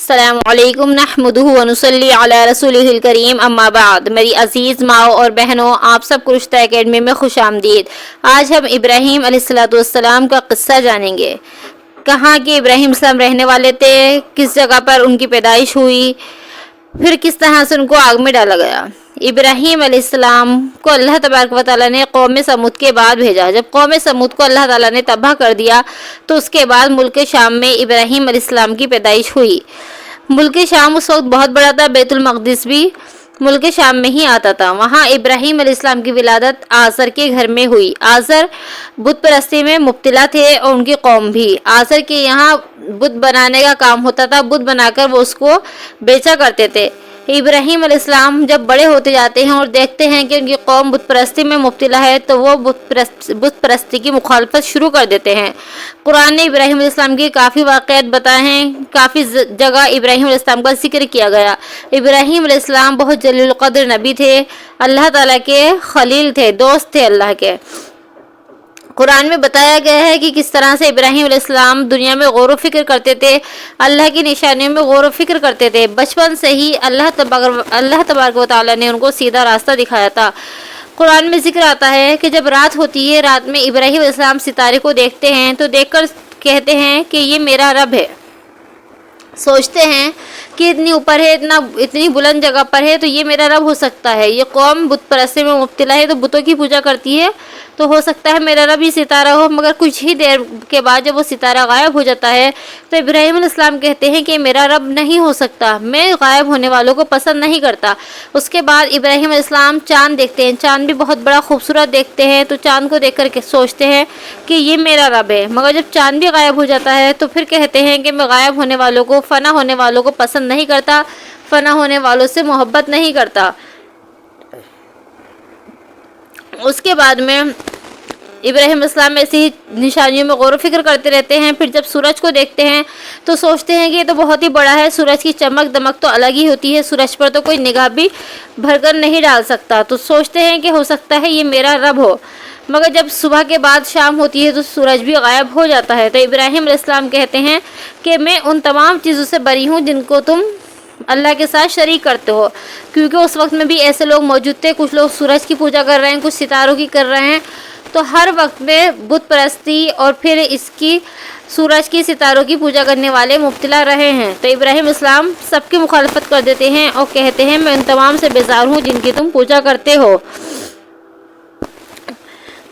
السلام علیکم نحمدہ ونصلی علی رسولہ الکریم اما بعد۔ میری عزیز ماؤں اور بہنوں، آپ سب کو رشتہ اکیڈمی میں خوش آمدید۔ آج ہم ابراہیم علیہ السلام کا قصہ جانیں گے۔ کہاں کہ ابراہیم السلام رہنے والے تھے، کس جگہ پر ان کی پیدائش ہوئی، پھر کس طرح سے ان کو آگ میں ڈالا گیا۔ ابراہیم علیہ السلام کو اللہ تبارک و تعالیٰ نے قوم سمود کے بعد بھیجا۔ جب قوم سمود کو اللہ تعالیٰ نے تباہ کر دیا تو اس کے بعد ملک شام میں ابراہیم علیہ السلام کی پیدائش ہوئی۔ ملک شام اس وقت بہت بڑا تھا، بیت المقدس بھی ملک شام میں ہی آتا تھا۔ وہاں ابراہیم علیہ السلام کی ولادت آزر کے گھر میں ہوئی۔ آزر بت پرستی میں مبتلا تھے اور ان کی قوم بھی۔ آزر کے یہاں بت بنانے کا کام ہوتا تھا، بت بنا کر وہ اس کو بیچا کرتے تھے۔ ابراہیم علیہ السلام جب بڑے ہوتے جاتے ہیں اور دیکھتے ہیں کہ ان کی قوم بت پرستی میں مبتلا ہے تو وہ بت پرستی کی مخالفت شروع کر دیتے ہیں۔ قرآن نے ابراہیم علیہ السلام کی کافی واقعات بتائے ہیں، کافی جگہ ابراہیم علیہ السلام کا ذکر کیا گیا۔ ابراہیم علیہ السلام بہت جلیل القدر نبی تھے، اللہ تعالیٰ کے خلیل تھے، دوست تھے اللہ کے۔ قرآن میں بتایا گیا ہے کہ کس طرح سے ابراہیم علیہ السلام دنیا میں غور و فکر کرتے تھے، اللہ کی نشانیوں میں غور و فکر کرتے تھے۔ بچپن سے ہی اللہ تبارک و تعالیٰ نے ان کو سیدھا راستہ دکھایا تھا۔ قرآن میں ذکر آتا ہے کہ جب رات ہوتی ہے، رات میں ابراہیم علیہ السلام ستارے کو دیکھتے ہیں تو دیکھ کر کہتے ہیں کہ یہ میرا رب ہے۔ سوچتے ہیں کہ اتنی اوپر ہے، اتنی بلند جگہ پر ہے تو یہ میرا رب ہو سکتا ہے۔ یہ قوم بت پرستی میں مبتلا ہے تو بتوں کی پوجا کرتی ہے، تو ہو سکتا ہے میرا رب ہی ستارہ ہو۔ مگر کچھ ہی دیر کے بعد جب وہ ستارہ غائب ہو جاتا ہے تو ابراہیم علیہ السلام کہتے ہیں کہ میرا رب نہیں ہو سکتا، میں غائب ہونے والوں کو پسند نہیں کرتا۔ اس کے بعد ابراہیم علیہ السلام چاند دیکھتے ہیں، چاند بھی بہت بڑا خوبصورت دیکھتے ہیں، تو چاند کو دیکھ کر کے سوچتے ہیں کہ یہ میرا رب ہے۔ مگر جب چاند بھی غائب ہو جاتا ہے تو پھر کہتے ہیں کہ میں غائب ہونے والوں کو، فنا ہونے والوں کو پسند نہیں کرتا، فنا ہونے والوں سے محبت نہیں کرتا۔ اس کے بعد میں ابراہیم السلام ایسی نشانیوں میں غور و فکر کرتے رہتے ہیں۔ پھر جب سورج کو دیکھتے ہیں تو سوچتے ہیں کہ یہ تو بہت ہی بڑا ہے، سورج کی چمک دمک تو الگ ہی ہوتی ہے، سورج پر تو کوئی نگاہ بھی بھر کر نہیں ڈال سکتا، تو سوچتے ہیں کہ ہو سکتا ہے یہ میرا رب ہو۔ مگر جب صبح کے بعد شام ہوتی ہے تو سورج بھی غائب ہو جاتا ہے، تو ابراہیم علیہ السلام کہتے ہیں کہ میں ان تمام چیزوں سے بری ہوں جن کو تم اللہ کے ساتھ شریک کرتے ہو، کیونکہ اس وقت میں بھی ایسے لوگ موجود تھے، کچھ لوگ سورج کی پوجا کر رہے ہیں، کچھ ستاروں کی کر رہے ہیں، تو ہر وقت میں بت پرستی اور پھر اس کی سورج کی، ستاروں کی پوجا کرنے والے مبتلا رہے ہیں۔ تو ابراہیم اسلام سب کی مخالفت کر دیتے ہیں اور کہتے ہیں میں ان تمام سے بیزار ہوں جن کی تم پوجا کرتے ہو۔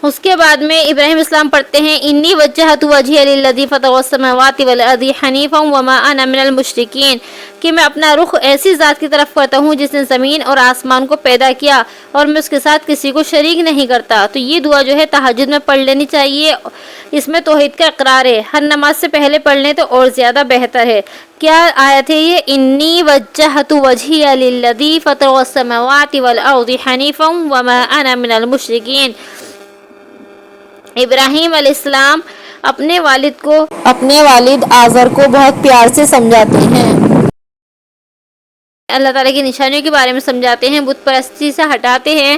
اس کے بعد میں ابراہیم اسلام پڑھتے ہیں انی وجہت وجہی للذی فطر السماوات والارض حنیفا وما انا من المشرکین، کہ میں اپنا رخ ایسی ذات کی طرف کرتا ہوں جس نے زمین اور آسمان کو پیدا کیا اور میں اس کے ساتھ کسی کو شریک نہیں کرتا۔ تو یہ دعا جو ہے تہجد میں پڑھ لینی چاہیے، اس میں توحید کا اقرار ہے، ہر نماز سے پہلے پڑھ لیں تو اور زیادہ بہتر ہے۔ کیا آیت ہے یہ؟ انی وجہت وجہی للذی فطر السماوات والارض حنیفا وما انا من المشرکین۔ ابراہیم علیہ السلام اپنے والد آزر کو بہت پیار سے سمجھاتے ہیں، اللہ تعالیٰ کی نشانیوں کے بارے میں سمجھاتے ہیں، بت پرستی سے ہٹاتے ہیں۔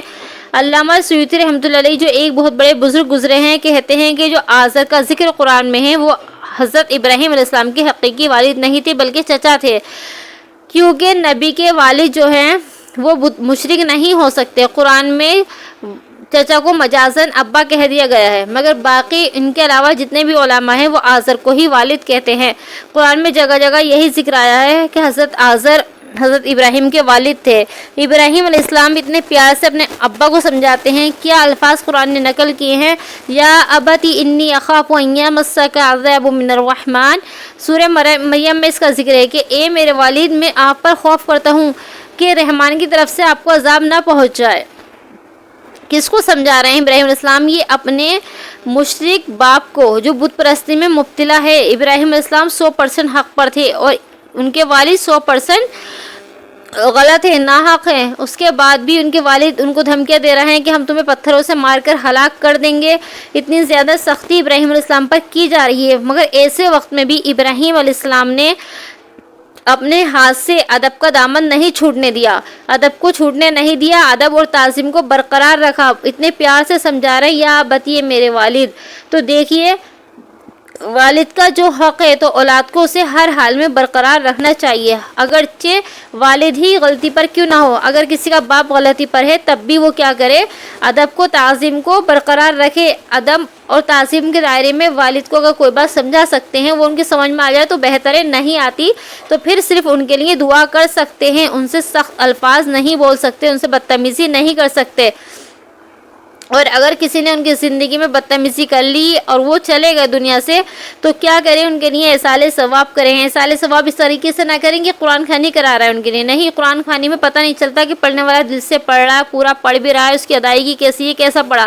علامہ سیوطی رحمۃ اللہ علیہ جو ایک بہت بڑے بزرگ گزرے ہیں، کہتے ہیں کہ جو آزر کا ذکر قرآن میں ہے وہ حضرت ابراہیم علیہ السلام کے حقیقی والد نہیں تھے بلکہ چچا تھے، کیونکہ نبی کے والد جو ہیں وہ مشرک نہیں ہو سکتے۔ قرآن میں چچا کو مجازن ابا کہہ دیا گیا ہے، مگر باقی ان کے علاوہ جتنے بھی علماء ہیں وہ آزر کو ہی والد کہتے ہیں۔ قرآن میں جگہ جگہ یہی ذکر آیا ہے کہ حضرت آزر حضرت ابراہیم کے والد تھے۔ ابراہیم علیہ السلام اتنے پیار سے اپنے ابا کو سمجھاتے ہیں، کیا الفاظ قرآن نے نقل کیے ہیں، یا ابتی انی اخاف ان یمسک عذاب من الرحمن، سورہ مریم میں اس کا ذکر ہے کہ اے میرے والد، میں آپ پر خوف کرتا ہوں کہ رحمان کی طرف سے آپ کو عذاب نہ پہنچ جائے۔ کس کو سمجھا رہے ہیں ابراہیم علیہ السلام؟ یہ اپنے مشرک باپ کو جو بت پرستی میں مبتلا ہے۔ ابراہیم علیہ السلام 100% حق پر تھے اور ان کے والد 100% غلط ہیں، ناحق ہیں۔ اس کے بعد بھی ان کے والد ان کو دھمکیاں دے رہے ہیں کہ ہم تمہیں پتھروں سے مار کر ہلاک کر دیں گے، اتنی زیادہ سختی ابراہیم علیہ السلام پر کی جا رہی ہے۔ مگر ایسے وقت میں بھی ابراہیم علیہ السلام نے اپنے ہاتھ سے ادب کا دامن نہیں چھوٹنے دیا، ادب کو چھوٹنے نہیں دیا، ادب اور تعظیم کو برقرار رکھا، اتنے پیار سے سمجھا رہے یا بتیے میرے والد۔ تو دیکھیے والد کا جو حق ہے تو اولاد کو اسے ہر حال میں برقرار رکھنا چاہیے، اگرچہ والد ہی غلطی پر کیوں نہ ہو۔ اگر کسی کا باپ غلطی پر ہے تب بھی وہ کیا کرے، ادب کو تعظیم کو برقرار رکھے۔ ادب اور تعظیم کے دائرے میں والد کو اگر کوئی بات سمجھا سکتے ہیں، وہ ان کی سمجھ میں آ جائے تو بہتر ہے، نہیں آتی تو پھر صرف ان کے لیے دعا کر سکتے ہیں، ان سے سخت الفاظ نہیں بول سکتے، ان سے بدتمیزی نہیں کر سکتے۔ اور اگر کسی نے ان کی زندگی میں بدتمیزی کر لی اور وہ چلے گئے دنیا سے تو کیا کریں، ان کے لیے احصال ثواب کریں۔ احصال ثواب اس طریقے سے نہ کریں کہ قرآن خوانی کرا رہا ہے ان کے لیے، نہیں، قرآن خوانی میں پتہ نہیں چلتا کہ پڑھنے والا دل سے پڑھ رہا ہے، پورا پڑھ بھی رہا ہے، اس کی ادائیگی کیسی ہے، کیسا پڑھا،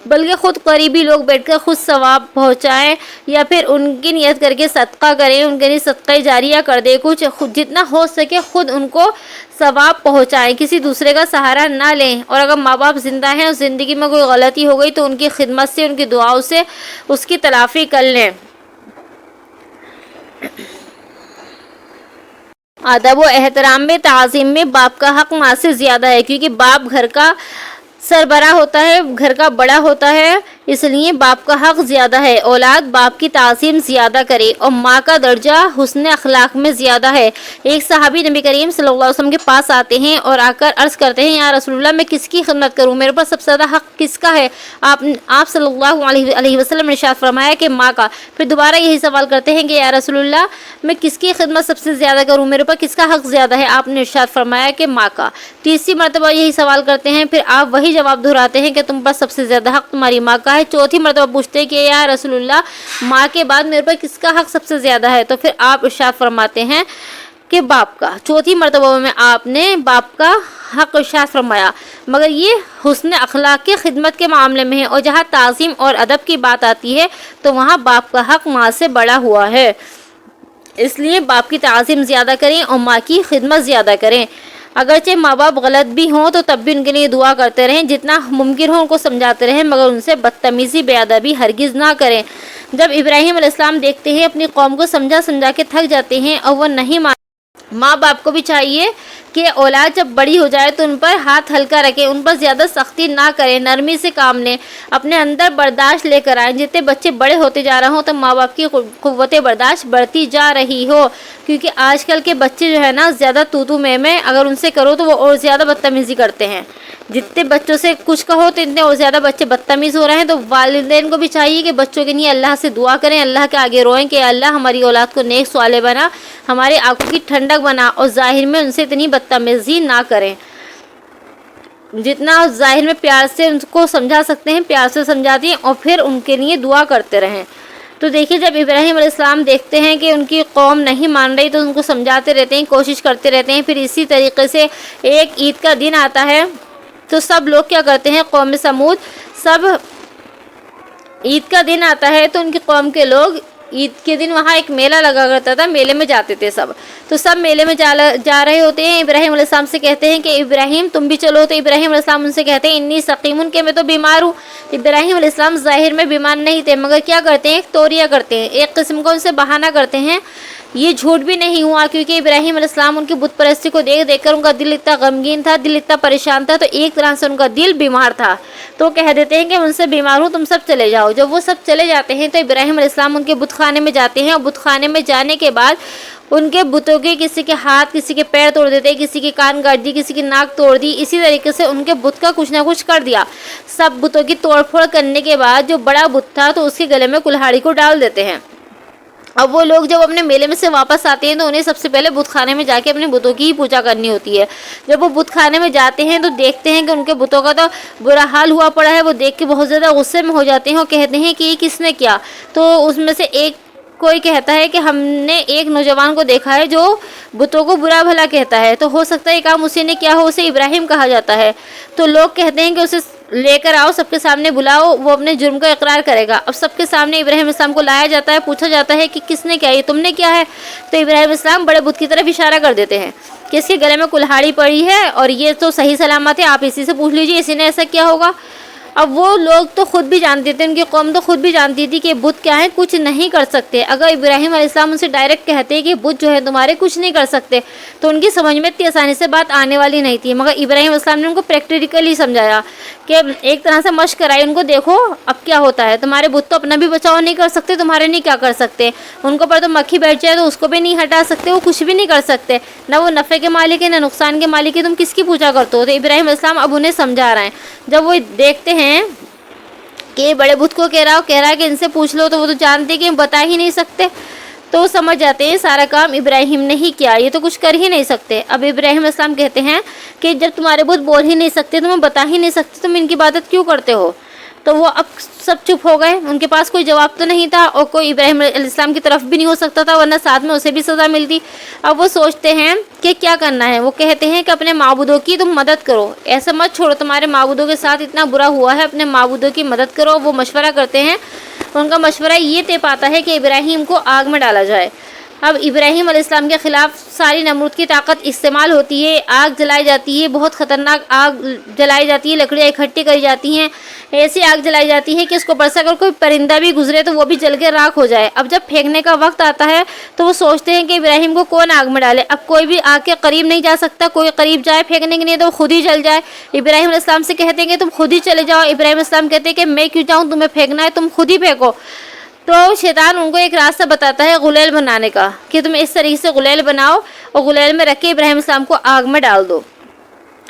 بلکہ خود قریبی لوگ بیٹھ کر خود ثواب پہنچائیں یا پھر ان کی نیت کر کے صدقہ کریں، ان کے لیے صدقہ جاریہ کر دے، کچھ خود جتنا ہو سکے خود ان کو ثواب پہنچائیں، کسی دوسرے کا سہارا نہ لیں۔ اور اگر ماں باپ زندہ ہیں اور زندگی میں کوئی غلطی ہو گئی تو ان کی خدمت سے، ان کی دعاؤں سے اس کی تلافی کر لیں۔ ادب و احترام میں، تعظیم میں باپ کا حق ماں سے زیادہ ہے، کیونکہ باپ گھر کا سربراہ ہوتا ہے، گھر کا بڑا ہوتا ہے، اس لیے باپ کا حق زیادہ ہے۔ اولاد باپ کی تعظیم زیادہ کرے اور ماں کا درجہ حسن اخلاق میں زیادہ ہے۔ ایک صحابی نبی کریم صلی اللہ علیہ وسلم کے پاس آتے ہیں اور آ کر عرض کرتے ہیں، یا رسول اللہ میں کس کی خدمت کروں، میرے پاس سب سے زیادہ حق کس کا ہے؟ آپ صلی اللہ علیہ وسلم نے ارشاد فرمایا کہ ماں کا۔ پھر دوبارہ یہی سوال کرتے ہیں کہ یا رسول اللہ میں کس کی خدمت سب سے زیادہ کروں، میرے پاس کس کا حق زیادہ ہے؟ آپ نے ارشاد فرمایا کہ ماں کا۔ تیسری مرتبہ یہی سوال کرتے ہیں، پھر آپ وہی جواب دہراتے ہیں کہ تم پر سب سے زیادہ حق تمہاری ماں کا ہے۔ چوتھی مرتبہ پوچھتے ہیں کہ یا رسول اللہ ماں کے بعد میرے پر کس کا حق سب سے زیادہ ہے؟ تو پھر آپ ارشاد فرماتے ہیں کہ باپ کا۔ چوتھی مرتبہ میں آپ نے باپ کا حق ارشاد فرمایا، مگر یہ حسن اخلاق کی خدمت کے معاملے میں ہے، اور جہاں تعظیم اور ادب کی بات آتی ہے تو وہاں باپ کا حق ماں سے بڑا ہوا ہے، اس لیے باپ کی تعظیم زیادہ کریں اور ماں کی خدمت زیادہ کریں۔ اگرچہ ماں باپ غلط بھی ہوں تو تب بھی ان کے لیے دعا کرتے رہیں، جتنا ممکن ہو ان کو سمجھاتے رہیں، مگر ان سے بدتمیزی بے ادبی ہرگز نہ کریں۔ جب ابراہیم علیہ السلام دیکھتے ہیں اپنی قوم کو سمجھا کے تھک جاتے ہیں اور وہ نہیں ماں باپ کو بھی چاہیے کہ اولاد جب بڑی ہو جائے تو ان پر ہاتھ ہلکا رکھیں، ان پر زیادہ سختی نہ کریں، نرمی سے کام لیں، اپنے اندر برداشت لے کر آئیں۔ جتنے بچے بڑے ہوتے جا رہے ہوں تو ماں باپ کی قوت برداشت بڑھتی جا رہی ہو، کیونکہ آج کل کے بچے جو ہے نا زیادہ تو میں اگر ان سے کرو تو وہ اور زیادہ بدتمیزی کرتے ہیں۔ جتنے بچوں سے کچھ کہو تو اتنے اور زیادہ بچے بدتمیز ہو رہے ہیں۔ تو والدین کو بھی چاہیے کہ بچوں کے لیے اللہ سے دعا کریں، اللہ کے آگے روئیں کہ اللہ ہماری اولاد کو نیک صالح بنا، ہماری آنکھوں کی ٹھنڈک بنا، اور ظاہر میں ان سے اتنی بدتمیزی نہ کریں، جتنا ظاہر میں پیار سے ان کو سمجھا سکتے ہیں پیار سے سمجھا دیں، اور پھر ان کے لیے دعا کرتے رہیں۔ تو دیکھیے جب ابراہیم علیہ السلام دیکھتے ہیں کہ ان کی قوم نہیں مان رہی تو ان کو سمجھاتے رہتے ہیں، کوشش کرتے رہتے ہیں۔ پھر اسی طریقے سے ایک عید کا دن آتا ہے تو سب لوگ کیا کرتے ہیں، قوم سمود، سب عید کا دن آتا ہے تو ان کی قوم کے لوگ عید کے دن وہاں ایک میلہ لگا کرتا تھا، میلے میں جاتے تھے سب، تو سب میلے میں جا رہے ہوتے ہیں۔ ابراہیم علیہ السلام سے کہتے ہیں کہ ابراہیم تم بھی چلو، تو ابراہیم علیہ السلام ان سے کہتے ہیں انی سقیم، کہ میں تو بیمار ہوں۔ ابراہیم علیہ السلام ظاہر میں بیمار نہیں تھے، مگر کیا کرتے ہیں، ایک توریہ کرتے ہیں، ایک قسم کا ان سے بہانہ کرتے ہیں۔ یہ جھوٹ بھی نہیں ہوا، کیونکہ ابراہیم علیہ السلام ان کی بت پرستی کو دیکھ کر ان کا دل اتنا غمگین تھا، دل اتنا پریشان تھا، تو ایک طرح سے ان کا دل بیمار تھا، تو کہہ دیتے ہیں کہ ان سے بیمار ہوں، تم سب چلے جاؤ۔ جب وہ سب چلے جاتے ہیں تو ابراہیم علیہ السلام ان کے بت خانے میں جاتے ہیں، اور بت خانے میں جانے کے بعد ان کے بتوں کے کسی کے ہاتھ، کسی کے پیر توڑ دیتے، کسی کی کان کاٹ دی، کسی کی ناک توڑ دی، اسی طریقے سے ان کے بت کا کچھ نہ کچھ کر دیا۔ سب بتوں کی توڑ پھوڑ کرنے کے بعد جو بڑا بت تھا تو اس کے گلے میں کلہاڑی کو ڈال دیتے ہیں۔ اب وہ لوگ جب اپنے میلے میں سے واپس آتے ہیں تو انہیں سب سے پہلے بت خانے میں جا کے اپنے بتوں کی ہی پوجا کرنی ہوتی ہے۔ جب وہ بت خانے میں جاتے ہیں تو دیکھتے ہیں کہ ان کے بتوں کا تو برا حال ہوا پڑا ہے، وہ دیکھ کے بہت زیادہ غصے میں ہو جاتے ہیں اور کہتے ہیں کہ یہ کس نے کیا؟ تو اس میں سے کوئی کہتا ہے کہ ہم نے ایک نوجوان کو دیکھا ہے جو بتوں کو برا بھلا کہتا ہے، تو ہو سکتا ہے یہ کام اسی نے کیا ہو، اسے ابراہیم کہا جاتا ہے۔ تو لوگ کہتے ہیں کہ اسے لے کر آؤ، سب کے سامنے بلاؤ، وہ اپنے جرم کا اقرار کرے گا۔ اب سب کے سامنے ابراہیم علیہ السلام کو لایا جاتا ہے، پوچھا جاتا ہے کہ کس نے کیا، یہ تم نے کیا ہے؟ تو ابراہیم علیہ السلام بڑے بت کی طرف اشارہ کر دیتے ہیں کہ اس کے گلے میں کلہاڑی پڑی ہے اور یہ تو صحیح سلامت ہے، آپ اسی سے پوچھ لیجیے، اسی نے ایسا کیا ہوگا۔ اب وہ لوگ تو خود بھی جانتے تھے، ان کی قوم تو خود بھی جانتی تھی کہ بت کیا ہے، کچھ نہیں کر سکتے۔ اگر ابراہیم علیہ السلام ان سے ڈائریکٹ کہتے کہ بت جو ہے تمہارے کچھ نہیں کر سکتے تو ان کی سمجھ میں اتنی آسانی سے بات آنے والی نہیں تھی، مگر ابراہیم علیہ السلام نے ان کو پریکٹیکلی سمجھایا کہ ایک طرح سے مشق کرائی ان کو، دیکھو اب کیا ہوتا ہے، تمہارے بت تو اپنا بھی بچاؤ نہیں کر سکتے، تمہارے نہیں کیا کر سکتے، ان کو پر تو مکھی بیٹھ جائے تو اس کو بھی نہیں ہٹا سکتے، وہ کچھ بھی نہیں کر سکتے، نہ وہ نفع کے مالک ہے نہ نقصان کے مالک ہے، تم کس کی پوجا کرتے ہو۔ تو ابراہیم علیہ السلام اب انہیں سمجھا رہے ہیں، جب وہ دیکھتے ہیں کہ بڑے بت کو کہہ رہا ہے کہ ان سے پوچھ لو، تو وہ تو جانتے کہ بتا ہی نہیں سکتے، تو وہ سمجھ جاتے ہیں سارا کام ابراہیم نے ہی کیا، یہ تو کچھ کر ہی نہیں سکتے۔ اب ابراہیم علیہ السلام کہتے ہیں کہ جب تمہارے بت بول ہی نہیں سکتے، تمہیں بتا ہی نہیں سکتے، تم ان کی عبادت کیوں کرتے ہو؟ تو وہ اب سب چپ ہو گئے، ان کے پاس کوئی جواب تو نہیں تھا، اور کوئی ابراہیم علیہ السلام کی طرف بھی نہیں ہو سکتا تھا، ورنہ ساتھ میں اسے بھی سزا ملتی۔ اب وہ سوچتے ہیں کہ کیا کرنا ہے، وہ کہتے ہیں کہ اپنے معبودوں کی تم مدد کرو، ایسا مت چھوڑو، تمہارے معبودوں کے ساتھ اتنا برا ہوا ہے، اپنے معبودوں کی مدد کرو۔ وہ مشورہ کرتے ہیں، ان کا مشورہ یہ طے پاتا ہے کہ ابراہیم کو آگ میں ڈالا جائے۔ اب ابراہیم علیہ السلام کے خلاف ساری نمرود کی طاقت استعمال ہوتی ہے، آگ جلائی جاتی ہے، بہت خطرناک آگ جلائی جاتی ہے، لکڑیاں اکٹھی کری جاتی ہیں، ایسی آگ جلائی جاتی ہے کہ اس کو پر سے اگر کوئی پرندہ بھی گزرے تو وہ بھی جل کے راکھ ہو جائے۔ اب جب پھینکنے کا وقت آتا ہے تو وہ سوچتے ہیں کہ ابراہیم کو کون آگ میں ڈالے، اب کوئی بھی آگ کے قریب نہیں جا سکتا، کوئی قریب جائے پھینکنے کے لیے تو وہ خود ہی جل جائے۔ ابراہیم علیہ السلام سے کہتے ہیں کہ تم خود ہی چلے جاؤ، ابراہیم علیہ السلام کہتے ہیں کہ میں کیوں جاؤں، تمہیں پھینکنا ہے تم خود ہی پھینکو۔ تو شیطان ان کو ایک راستہ بتاتا ہے غلیل بنانے کا، کہ تم اس طریقے سے غلیل بناؤ اور غلیل میں رکھ کے ابراہیم السلام کو آگ میں ڈال دو۔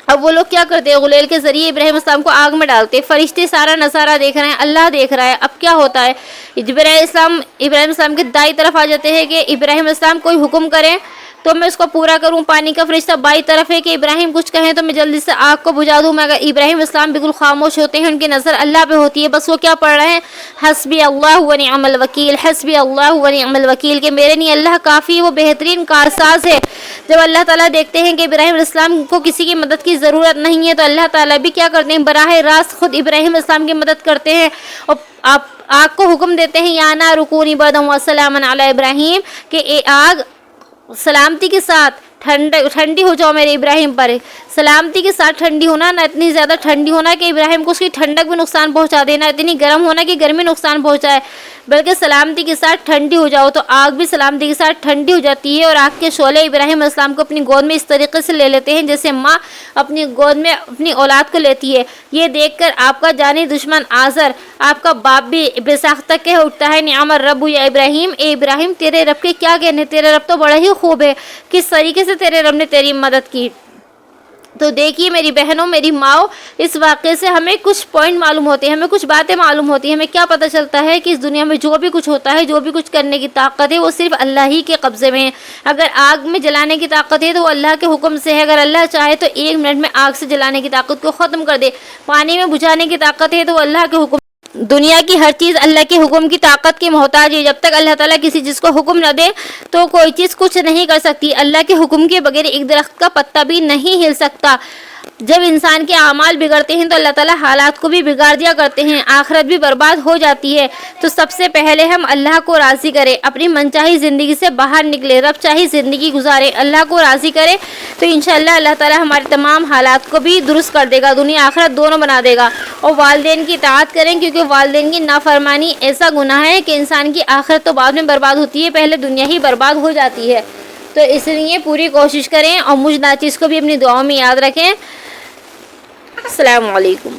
اب وہ لوگ کیا کرتے ہیں، غلیل کے ذریعے ابراہیم السلام کو آگ میں ڈالتے، فرشتے سارا نظارہ دیکھ رہے ہیں، اللہ دیکھ رہا ہے۔ اب کیا ہوتا ہے، ابراہیم السلام کے دائیں طرف آ جاتے ہیں کہ ابراہیم السلام کوئی حکم کریں تو میں اس کو پورا کروں، پانی کا فرشتہ بائیں طرف ہے کہ ابراہیم کچھ کہیں تو میں جلدی سے آگ کو بجھا دوں، مگر ابراہیم السلام بالکل خاموش ہوتے ہیں، ان کی نظر اللہ پہ ہوتی ہے، بس وہ کیا پڑھ رہے ہیں، حسبی اللہ و نعم الوکیل، حسبی اللہ و نعم الوکیل، کہ میرے لیے اللہ کافی، وہ بہترین کارساز ہے۔ جب اللہ تعالیٰ دیکھتے ہیں کہ ابراہیم علیہ السلام کو کسی کی مدد کی ضرورت نہیں ہے تو اللہ تعالیٰ بھی کیا کرتے ہیں، براہ راست خود ابراہیم علیہ السلام کی مدد کرتے ہیں، اور آپ آگ کو حکم دیتے ہیں یا نار کونی بردا و سلاما علی ابراہیم، کہ اے آگ سلامتی کے ساتھ ٹھنڈی ہو جاؤ میرے ابراہیم پر۔ سلامتی کے ساتھ ٹھنڈی ہونا، نہ اتنی زیادہ ٹھنڈی ہونا کہ ابراہیم کو اس کی ٹھنڈک بھی نقصان پہنچا دینا، اتنی گرم ہونا کہ گرمی نقصان پہنچائے، بلکہ سلامتی کے ساتھ ٹھنڈی ہو جاؤ۔ تو آگ بھی سلامتی کے ساتھ ٹھنڈی ہو جاتی ہے، اور آگ کے شعلے ابراہیم علیہ السلام کو اپنی گود میں اس طریقے سے لے لیتے ہیں جیسے ماں اپنی گود میں اپنی اولاد کو لیتی ہے۔ یہ دیکھ کر آپ کا جانی دشمن آزر، آپ کا باپ بھی بے ساختہ کہہ اٹھتا ہے، نعم الرب یا ابراہیم، اے ابراہیم تیرے رب کے کیا کہنے، تیرے رب تو بڑا ہی خوب ہے، کس طریقے سے تیرے رب نے تیری مدد کی۔ تو دیکھیے میری بہنوں، میری ماؤں، اس واقعے سے ہمیں کچھ پوائنٹ معلوم ہوتے ہیں، ہمیں کچھ باتیں معلوم ہوتی ہیں، ہمیں کیا پتہ چلتا ہے کہ اس دنیا میں جو بھی کچھ ہوتا ہے، جو بھی کچھ کرنے کی طاقت ہے وہ صرف اللہ ہی کے قبضے میں ہے۔ اگر آگ میں جلانے کی طاقت ہے تو وہ اللہ کے حکم سے ہے، اگر اللہ چاہے تو 1 منٹ میں آگ سے جلانے کی طاقت کو ختم کر دے، پانی میں بجھانے کی طاقت ہے تو وہ اللہ کے حکم، دنیا کی ہر چیز اللہ کے حکم کی طاقت کی محتاج ہے۔ جب تک اللہ تعالیٰ کسی چیز کو حکم نہ دے تو کوئی چیز کچھ نہیں کر سکتی، اللہ کے حکم کے بغیر ایک درخت کا پتا بھی نہیں ہل سکتا۔ جب انسان کے اعمال بگڑتے ہیں تو اللہ تعالیٰ حالات کو بھی بگاڑ دیا کرتے ہیں، آخرت بھی برباد ہو جاتی ہے۔ تو سب سے پہلے ہم اللہ کو راضی کریں، اپنی منچاہی زندگی سے باہر نکلے، رب چاہی زندگی گزارے، اللہ کو راضی کرے تو انشاءاللہ اللہ تعالیٰ ہمارے تمام حالات کو بھی درست کر دے گا، دنیا آخرت دونوں بنا دے گا۔ اور والدین کی اطاعت کریں، کیونکہ والدین کی نافرمانی ایسا گناہ ہے کہ انسان کی آخرت تو بعد میں برباد ہوتی ہے، پہلے دنیا ہی برباد ہو جاتی ہے۔ تو اس لیے پوری کوشش کریں اور مجھ ناچیز کو بھی اپنی دعاؤں میں یاد رکھیں۔ السلام علیکم۔